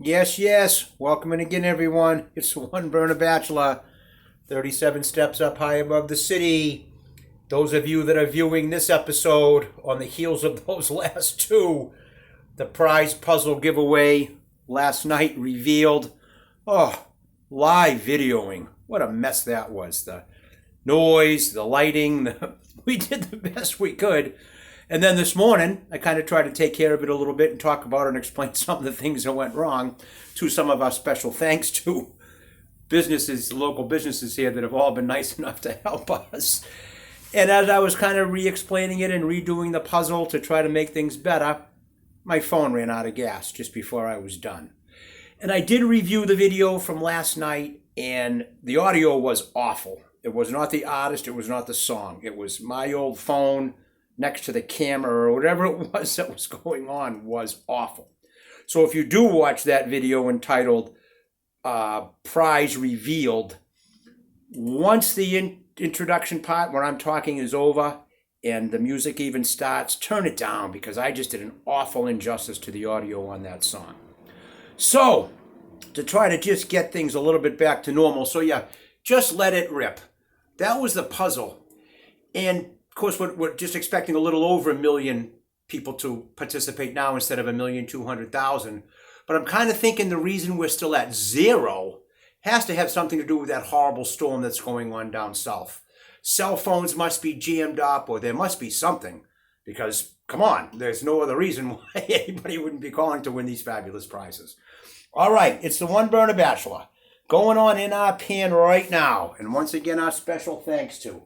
Yes, yes. Welcome in again, everyone. It's the One Burner Bachelor, 37 steps up high above the city. Those of you that are viewing this episode on the heels of those last two, the prize puzzle giveaway last night revealed. Oh, live videoing. What a mess that was. The noise, the lighting, we did the best we could. And then this morning, I kind of tried to take care of it a little bit and talk about it and explain some of the things that went wrong to some of our special thanks to businesses, local businesses here that have all been nice enough to help us. And as I was kind of re-explaining it and redoing the puzzle to try to make things better, my phone ran out of gas just before I was done. And I did review the video from last night, and the audio was awful. It was not the artist, it was not the song. It was my old phone next to the camera or whatever it was that was going on was awful. So if you do watch that video entitled Prize Revealed, once the introduction part where I'm talking is over and the music even starts, turn it down because I just did an awful injustice to the audio on that song. So to try to just get things a little bit back to normal, so yeah, just let it rip. That was the puzzle. And of course, we're just expecting a little over 1 million people to participate now instead of 1,200,000. But I'm kind of thinking the reason we're still at zero has to have something to do with that horrible storm that's going on down south. Cell phones must be jammed up, or there must be something. Because, come on, there's no other reason why anybody wouldn't be calling to win these fabulous prizes. All right, it's the One Burner Bachelor going on in our pan right now. And once again, our special thanks to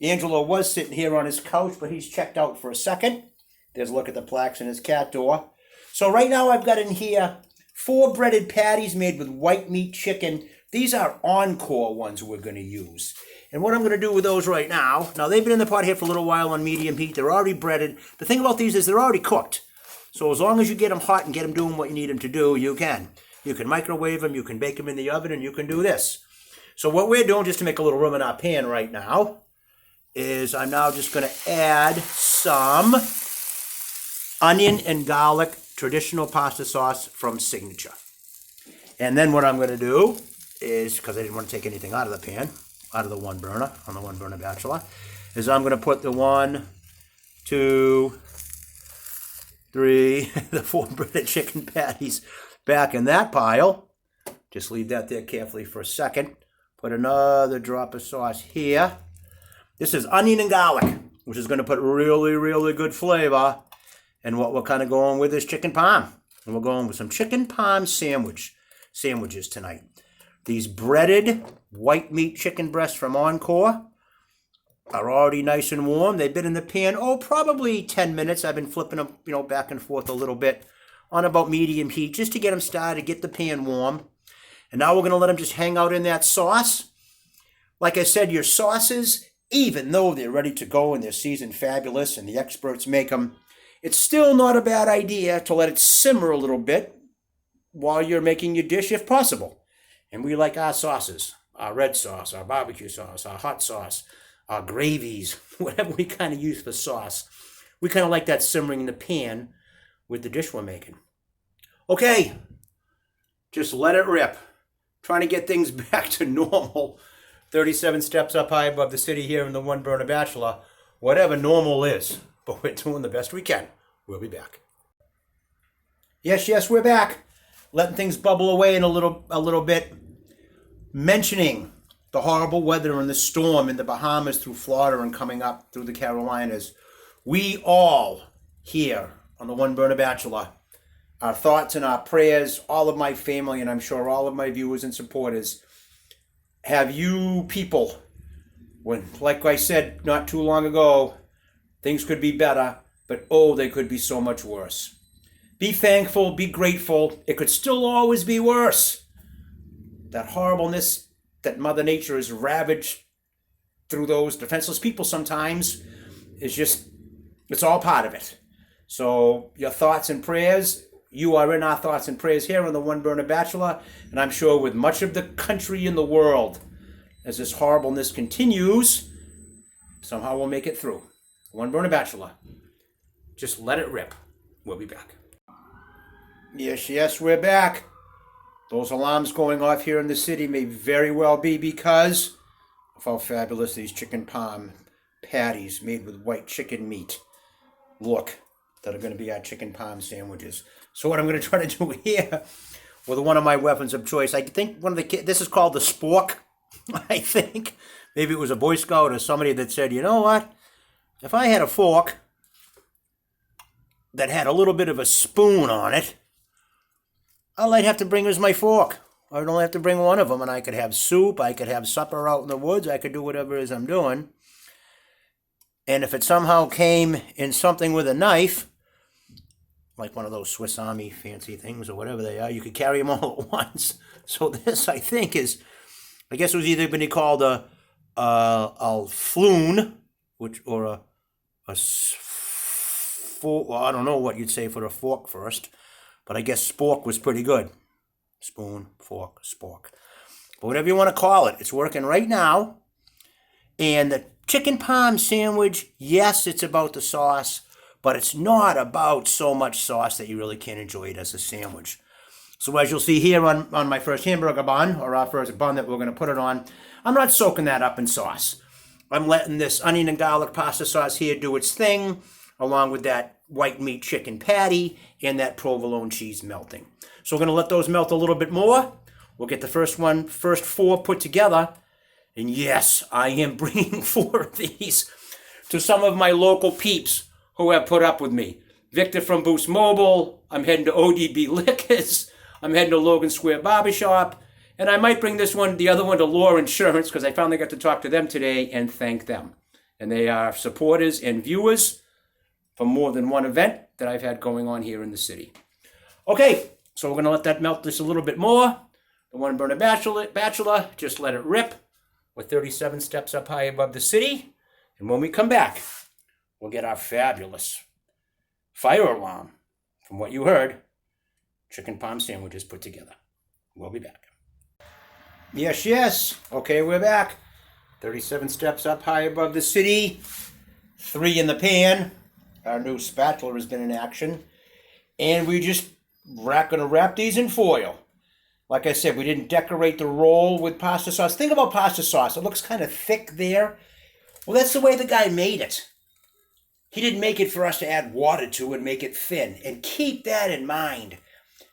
Angelo was sitting here on his couch, but he's checked out for a second. There's a look at the plaques in his cat door. So right now I've got in here 4 breaded patties made with white meat chicken. These are Encore ones we're going to use. And what I'm going to do with those right now they've been in the pot here for a little while on medium heat. They're already breaded. The thing about these is they're already cooked. So as long as you get them hot and get them doing what you need them to do, you can. You can microwave them, you can bake them in the oven, and you can do this. So what we're doing, just to make a little room in our pan right now, is I'm now just going to add some onion and garlic traditional pasta sauce from Signature. And then what I'm going to do is, because I didn't want to take anything out of the pan, out of the One Burner, on the One Burner Bachelor, is I'm going to put the 1, 2, 3, the 4 breaded chicken patties back in that pile. Just leave that there carefully for a second. Put another drop of sauce here. This is onion and garlic, which is going to put really, really good flavor. And what we're kind of going with is chicken parm. And we're going with some chicken parm sandwiches tonight. These breaded white meat chicken breasts from Encore are already nice and warm. They've been in the pan, probably 10 minutes. I've been flipping them, back and forth a little bit on about medium heat just to get them started, get the pan warm. And now we're going to let them just hang out in that sauce. Like I said, your sauces, even though they're ready to go and they're seasoned fabulous and the experts make them, it's still not a bad idea to let it simmer a little bit while you're making your dish if possible. And we like our sauces, our red sauce, our barbecue sauce, our hot sauce, our gravies, whatever we kind of use for sauce. We kind of like that simmering in the pan with the dish we're making. Okay, just let it rip. Trying to get things back to normal. 37 steps up high above the city here in the One Burner Bachelor. Whatever normal is, but we're doing the best we can. We'll be back. Yes, we're back. Letting things bubble away in a little bit. Mentioning the horrible weather and the storm in the Bahamas through Florida and coming up through the Carolinas. We all here on the One Burner Bachelor, our thoughts and our prayers, all of my family, and I'm sure all of my viewers and supporters, have you people, when, like I said not too long ago, things could be better, but they could be so much worse. Be thankful, be grateful. It could still always be worse. That horribleness that Mother Nature has ravaged through those defenseless people sometimes is it's all part of it. So your thoughts and prayers, you are in our thoughts and prayers here on the One Burner Bachelor, and I'm sure with much of the country in the world, as this horribleness continues, somehow we'll make it through. One Burner Bachelor. Just let it rip. We'll be back. Yes, we're back. Those alarms going off here in the city may very well be because of how fabulous these chicken parm patties made with white chicken meat look, that are going to be our chicken parm sandwiches. So what I'm going to try to do here with one of my weapons of choice, I think one of the kids, this is called the spork, I think. Maybe it was a Boy Scout or somebody that said, you know what, if I had a fork that had a little bit of a spoon on it, all I'd have to bring was my fork. I'd only have to bring one of them, and I could have soup, I could have supper out in the woods, I could do whatever it is I'm doing. And if it somehow came in something with a knife, like one of those Swiss Army fancy things or whatever they are, you could carry them all at once. So this, I think, is, I guess it was either going to be called a floon, which, or a fork, well, I don't know what you'd say for a fork first, but I guess spork was pretty good. Spoon, fork, spork. But whatever you want to call it, it's working right now. And the chicken parm sandwich, yes, it's about the sauce, but it's not about so much sauce that you really can't enjoy it as a sandwich. So as you'll see here on my first hamburger bun, or our first bun that we're going to put it on, I'm not soaking that up in sauce. I'm letting this onion and garlic pasta sauce here do its thing, along with that white meat chicken patty and that provolone cheese melting. So we're going to let those melt a little bit more. We'll get the first four put together. And yes, I am bringing 4 of these to some of my local peeps who have put up with me. Victor from Boost Mobile. I'm heading to ODB Liquors. I'm heading to Logan Square Barbershop. And I might bring the other one to Law Insurance, because I finally got to talk to them today and thank them. And they are supporters and viewers for more than one event that I've had going on here in the city. Okay, so we're going to let that melt just a little bit more. The One Burner Bachelor, just let it rip. We're 37 steps up high above the city. And when we come back, we'll get our fabulous fire alarm from what you heard, chicken parm sandwiches put together. We'll be back. Yes, yes. Okay, we're back. 37 steps up high above the city. 3 in the pan. Our new spatula has been in action. And we just going to wrap these in foil. Like I said, we didn't decorate the roll with pasta sauce. Think about pasta sauce. It looks kind of thick there. Well, that's the way the guy made it. He didn't make it for us to add water to and make it thin. And keep that in mind.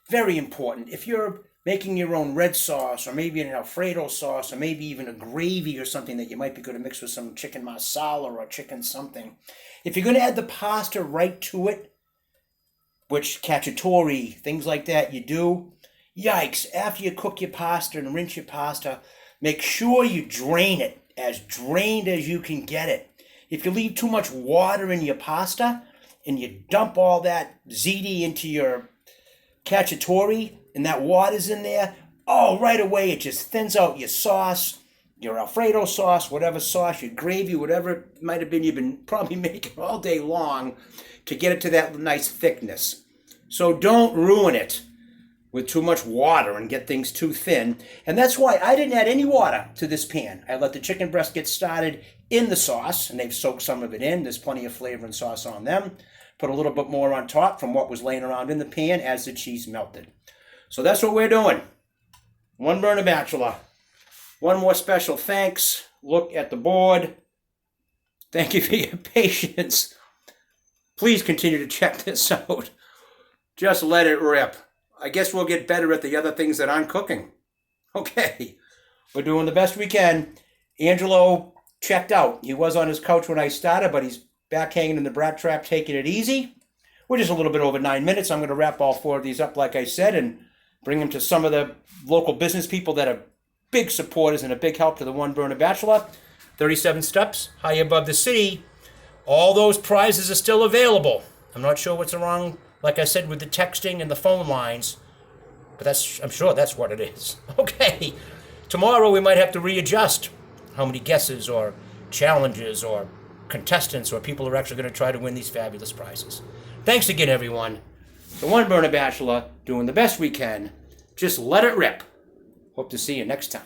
Very important. If you're making your own red sauce, or maybe an Alfredo sauce, or maybe even a gravy or something that you might be going to mix with some chicken masala or chicken something, if you're going to add the pasta right to it, which cacciatore, things like that you do, yikes, after you cook your pasta and rinse your pasta, make sure you drain it, as drained as you can get it. If you leave too much water in your pasta and you dump all that ziti into your cacciatore and that water's in there, oh, right away it just thins out your sauce, your Alfredo sauce, whatever sauce, your gravy, whatever it might have been you've been probably making all day long to get it to that nice thickness. So don't ruin it with too much water and get things too thin. And that's why I didn't add any water to this pan. I let the chicken breast get started in the sauce, and they've soaked some of it in. There's plenty of flavor and sauce on them. Put a little bit more on top from what was laying around in the pan as the cheese melted. So that's what we're doing. One Burner Bachelor. One more special thanks. Look at the board. Thank you for your patience. Please continue to check this out. Just let it rip. I guess we'll get better at the other things that aren't cooking. Okay. We're doing the best we can. Angelo checked out. He was on his couch when I started, but he's back hanging in the brat trap, taking it easy. We're just a little bit over 9 minutes. I'm going to wrap all 4 of these up, like I said, and bring them to some of the local business people that are big supporters and a big help to the One Burner Bachelor. 37 steps high above the city. All those prizes are still available. I'm not sure what's wrong, like I said, with the texting and the phone lines, but I'm sure that's what it is. Okay, tomorrow we might have to readjust how many guesses or challenges or contestants or people are actually going to try to win these fabulous prizes. Thanks again, everyone. The One Burner Bachelor, doing the best we can. Just let it rip. Hope to see you next time.